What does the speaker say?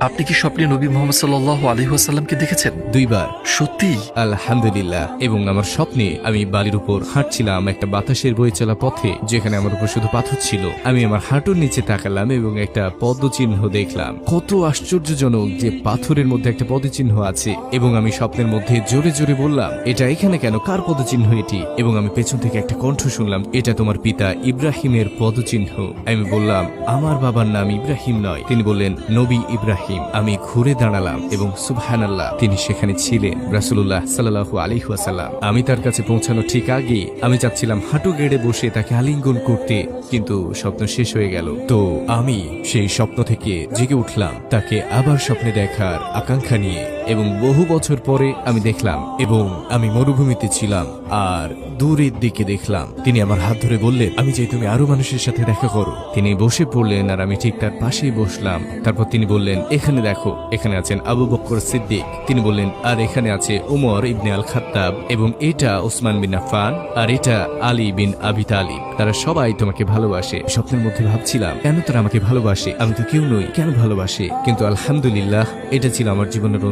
আপনি কি স্বপ্নে নবী মুহাম্মদ সাল্লাল্লাহু আলাইহি ওয়াসাল্লামকে দেখেছেন? 2 বার। সত্যি? আলহামদুলিল্লাহ। এবং আমার স্বপ্নে আমি বালির উপর হাঁটছিলাম একটা বাতাসের বয়ে চলা পথে, যেখানে আমার উপর শুধু পাথর ছিল। আমি আমার হাঁটুর নিচে তাকালাম এবং একটা পদচিহ্ন দেখলাম। কত আশ্চর্যজনক যে পাথরের মধ্যে একটা পদচিহ্ন আছে। এবং আমি স্বপ্নের মধ্যে জোরে জোরে বললাম, এটা এখানে কেন? কার পদচিহ্ন এটি? এবং আমি পেছন থেকে একটা কণ্ঠ শুনলাম, এটা তোমার পিতা ইব্রাহিমের পদচিহ্ন। আমি বললাম, আমার বাবার নাম ইব্রাহিম নয়। তিনি বললেন, নবী ইব্রাহিম। আমি ঘুরে দাঁড়ালাম এবং সুবহানাল্লাহ, তিনি সেখানে ছিলেন, রাসূলুল্লাহ সাল্লাল্লাহু আলাইহি ওয়াসাল্লাম। আমি তার কাছে পৌঁছানো ঠিক আগে আমি চাচ্ছিলাম হাঁটু গেড়ে বসে তাকে আলিঙ্গন করতে, কিন্তু স্বপ্ন শেষ হয়ে গেল। তো আমি সেই স্বপ্ন থেকে জেগে উঠলাম তাকে আবার স্বপ্নে দেখার আকাঙ্ক্ষা নিয়ে। এবং বহু বছর পরে আমি দেখলাম, এবং আমি মরুভূমিতে ছিলাম আর দূরের দিকে দেখলাম তিনি আমার হাত ধরে বললেন, আমি চাই তুমি আরো মানুষের সাথে দেখা করো। তিনি বসে পড়লেন আর আমি ঠিক তার পাশেই বসলাম। তারপর তিনি বললেন, এখানে দেখো, এখানে আছেন আবু বকর সিদ্দিক। তিনি বললেন, আর এখানে আছে উমর ইবনে আল খাত্তাব, এবং এটা ওসমান বিন আফফান, আর এটা আলী বিন আবি তালিব। তারা সবাই তোমাকে ভালোবাসে। স্বপ্নের মধ্যে ভাবছিলাম, কেন তারা আমাকে ভালোবাসে? আমি তো কেউ নই, কেন ভালোবাসে? কিন্তু আলহামদুলিল্লাহ, এটা ছিল আমার জীবনের